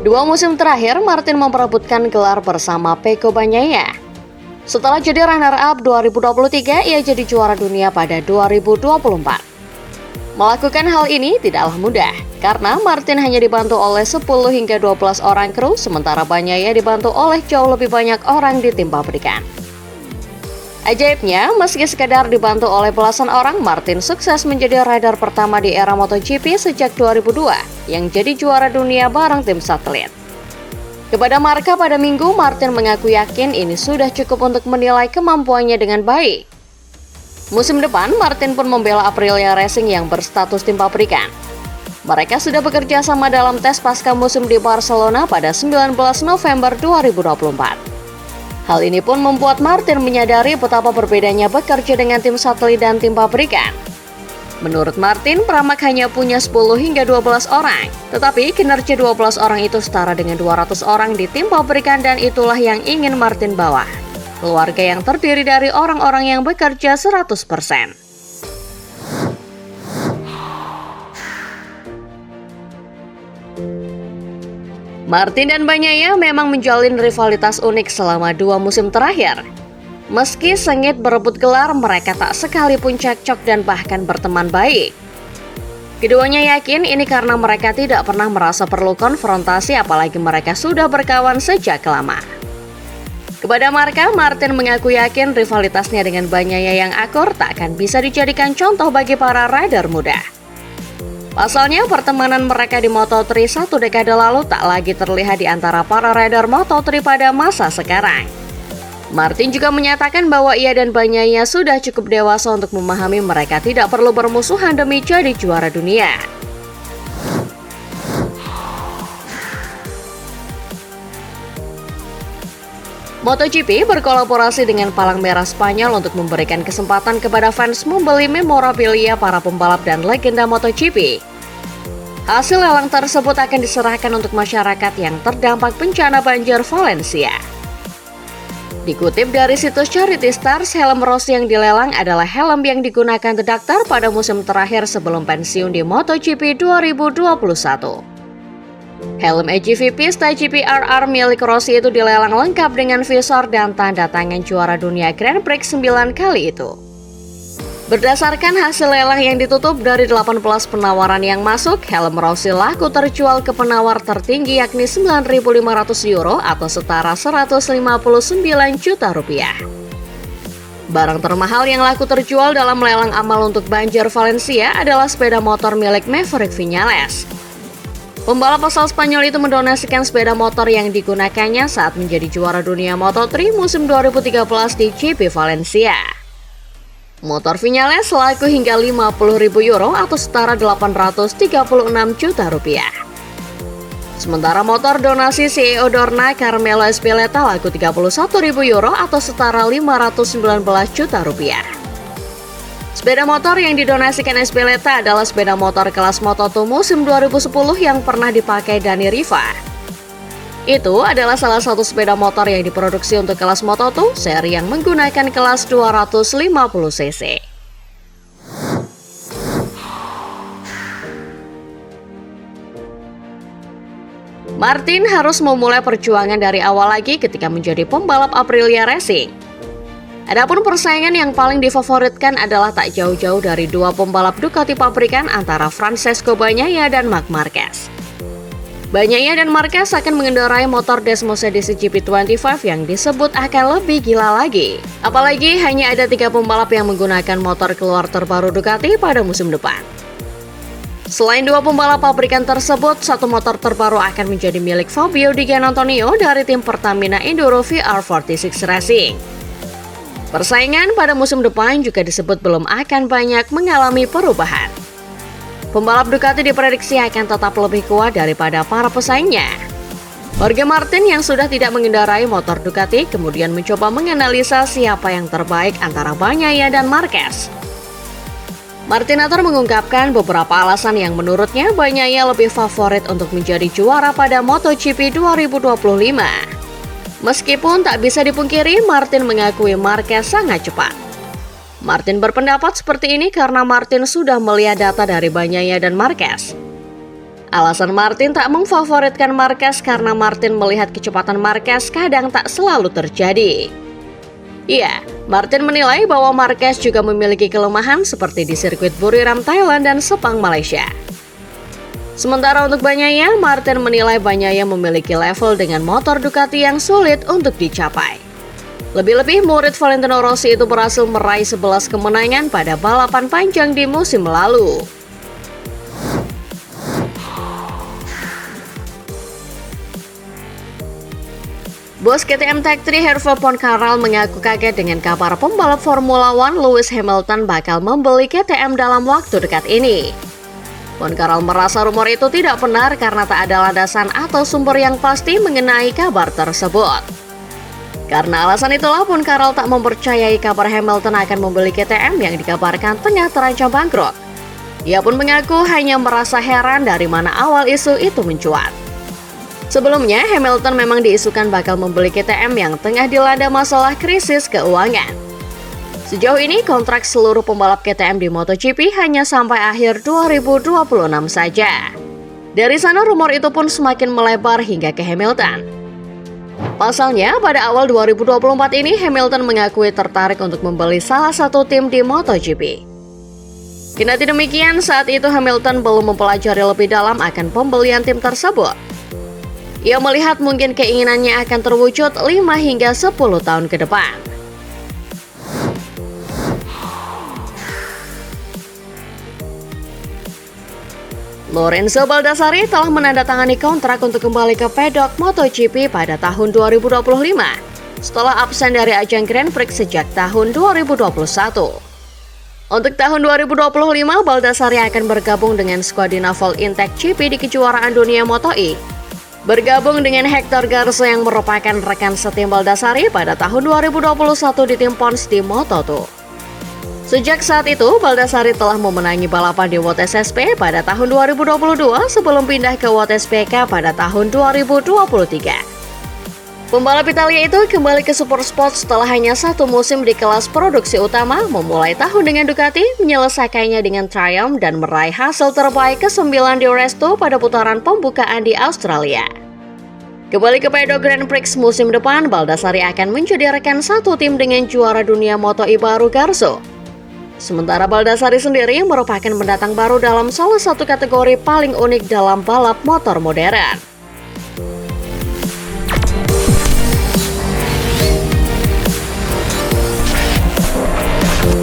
Dua musim terakhir, Martin memperebutkan gelar bersama Pecco Bagnaia. Setelah jadi runner-up 2023, ia jadi juara dunia pada 2024. Melakukan hal ini tidaklah mudah, karena Martin hanya dibantu oleh 10 hingga 12 orang kru, sementara Bagnaia dibantu oleh jauh lebih banyak orang di tim pabrikan. Ajaibnya, meski sekadar dibantu oleh belasan orang, Martin sukses menjadi rider pertama di era MotoGP sejak 2002 yang jadi juara dunia bareng tim satelit. Kepada Marca pada Minggu, Martin mengaku yakin ini sudah cukup untuk menilai kemampuannya dengan baik. Musim depan, Martin pun membela Aprilia Racing yang berstatus tim pabrikan. Mereka sudah bekerja sama dalam tes pasca musim di Barcelona pada 19 November 2024. Hal ini pun membuat Martin menyadari betapa berbedanya bekerja dengan tim satelit dan tim pabrikan. Menurut Martin, Pramac hanya punya 10 hingga 12 orang, tetapi kinerja 12 orang itu setara dengan 200 orang di tim pabrikan dan itulah yang ingin Martin bawa. Keluarga yang terdiri dari orang-orang yang bekerja 100%. Martin dan Bagnaia memang menjalin rivalitas unik selama 2 musim terakhir. Meski sengit berebut gelar, mereka tak sekalipun cekcok dan bahkan berteman baik. Keduanya yakin ini karena mereka tidak pernah merasa perlu konfrontasi, apalagi mereka sudah berkawan sejak lama. Kepada Marca, Martin mengaku yakin rivalitasnya dengan Bagnaia yang akur tak akan bisa dijadikan contoh bagi para rider muda. Pasalnya, pertemanan mereka di Moto3 1 dekade lalu tak lagi terlihat di antara para rider Moto3 pada masa sekarang. Martin juga menyatakan bahwa ia dan Bagnaia sudah cukup dewasa untuk memahami mereka tidak perlu bermusuhan demi jadi juara dunia. MotoGP berkolaborasi dengan Palang Merah Spanyol untuk memberikan kesempatan kepada fans membeli memorabilia para pembalap dan legenda MotoGP. Hasil lelang tersebut akan diserahkan untuk masyarakat yang terdampak bencana banjir Valencia. Dikutip dari situs Charity Stars, helm Rossi yang dilelang adalah helm yang digunakan The Doctor pada musim terakhir sebelum pensiun di MotoGP 2021. Helm AGV Pista GP-RR milik Rossi itu dilelang lengkap dengan visor dan tanda tangan juara dunia Grand Prix 9 kali itu. Berdasarkan hasil lelang yang ditutup dari 18 penawaran yang masuk, helm Rossi laku terjual ke penawar tertinggi yakni 9.500 euro atau setara 159 juta rupiah. Barang termahal yang laku terjual dalam lelang amal untuk banjir Valencia adalah sepeda motor milik Maverick Viñales. Pembalap asal Spanyol itu mendonasikan sepeda motor yang digunakannya saat menjadi juara dunia Moto3 musim 2013 di GP Valencia. Motor Viñales laku hingga 50.000 euro atau setara 836 juta rupiah. Sementara motor donasi CEO Dorna Carmelo Ezpeleta laku 31.000 euro atau setara 519 juta rupiah. Sepeda motor yang didonasikan Ezpeleta adalah sepeda motor kelas Moto2 musim 2010 yang pernah dipakai Dani Riva. Itu adalah salah satu sepeda motor yang diproduksi untuk kelas Moto2, seri yang menggunakan kelas 250 cc. Martin harus memulai perjuangan dari awal lagi ketika menjadi pembalap Aprilia Racing. Adapun persaingan yang paling difavoritkan adalah tak jauh-jauh dari dua pembalap Ducati pabrikan antara Francesco Bagnaia dan Marc Marquez. Bagnaia dan Marquez akan mengendarai motor Desmos edisi GP25 yang disebut akan lebih gila lagi. Apalagi hanya ada 3 pembalap yang menggunakan motor keluar terbaru Ducati pada musim depan. Selain 2 pembalap pabrikan tersebut, 1 motor terbaru akan menjadi milik Fabio Di Giannantonio dari tim Pertamina Enduro VR46 Racing. Persaingan pada musim depan juga disebut belum akan banyak mengalami perubahan. Pembalap Ducati diprediksi akan tetap lebih kuat daripada para pesaingnya. Jorge Martin yang sudah tidak mengendarai motor Ducati kemudian mencoba menganalisa siapa yang terbaik antara Bagnaia dan Marquez. Martinator mengungkapkan beberapa alasan yang menurutnya Bagnaia lebih favorit untuk menjadi juara pada MotoGP 2025. Meskipun tak bisa dipungkiri, Martin mengakui Marquez sangat cepat. Martin berpendapat seperti ini karena Martin sudah melihat data dari Bagnaia dan Marquez. Alasan Martin tak memfavoritkan Marquez karena Martin melihat kecepatan Marquez kadang tak selalu terjadi. Ya, Martin menilai bahwa Marquez juga memiliki kelemahan seperti di sirkuit Buriram Thailand dan Sepang Malaysia. Sementara untuk Bagnaia, Martin menilai Bagnaia memiliki level dengan motor Ducati yang sulit untuk dicapai. Lebih-lebih murid Valentino Rossi itu berhasil meraih 11 kemenangan pada balapan panjang di musim lalu. Bos KTM Tech3 Hervé Poncharal mengaku kaget dengan kabar pembalap Formula One Lewis Hamilton bakal membeli KTM dalam waktu dekat ini. Poncharal merasa rumor itu tidak benar karena tak ada landasan atau sumber yang pasti mengenai kabar tersebut. Karena alasan itulah Poncharal tak mempercayai kabar Hamilton akan membeli KTM yang dikabarkan tengah terancam bangkrut. Ia pun mengaku hanya merasa heran dari mana awal isu itu mencuat. Sebelumnya, Hamilton memang diisukan bakal membeli KTM yang tengah dilanda masalah krisis keuangan. Sejauh ini, kontrak seluruh pembalap KTM di MotoGP hanya sampai akhir 2026 saja. Dari sana, rumor itu pun semakin melebar hingga ke Hamilton. Pasalnya, pada awal 2024 ini, Hamilton mengakui tertarik untuk membeli salah satu tim di MotoGP. Kendati demikian, saat itu Hamilton belum mempelajari lebih dalam akan pembelian tim tersebut. Ia melihat mungkin keinginannya akan terwujud 5 hingga 10 tahun ke depan. Lorenzo Baldassarri telah menandatangani kontrak untuk kembali ke pedok MotoGP pada tahun 2025 setelah absen dari ajang Grand Prix sejak tahun 2021. Untuk tahun 2025, Baldassarri akan bergabung dengan skuad Dinaval Intech GP di kejuaraan dunia Moto2. Bergabung dengan Hector Garza yang merupakan rekan setim Baldassarri pada tahun 2021 di tim Pons di Moto2. Sejak saat itu, Baldassarri telah memenangi balapan di WOT SSP pada tahun 2022 sebelum pindah ke WOT SPK pada tahun 2023. Pembalap Italia itu kembali ke Supersport setelah hanya satu musim di kelas produksi utama, memulai tahun dengan Ducati, menyelesaikannya dengan Triumph dan meraih hasil terbaik ke-9 di Resto pada putaran pembukaan di Australia. Kembali ke pedok Grand Prix musim depan, Baldassarri akan menjadi rekan satu tim dengan juara dunia Moto2 baru Garzo. Sementara Baldassarri sendiri merupakan pendatang baru dalam salah satu kategori paling unik dalam balap motor modern.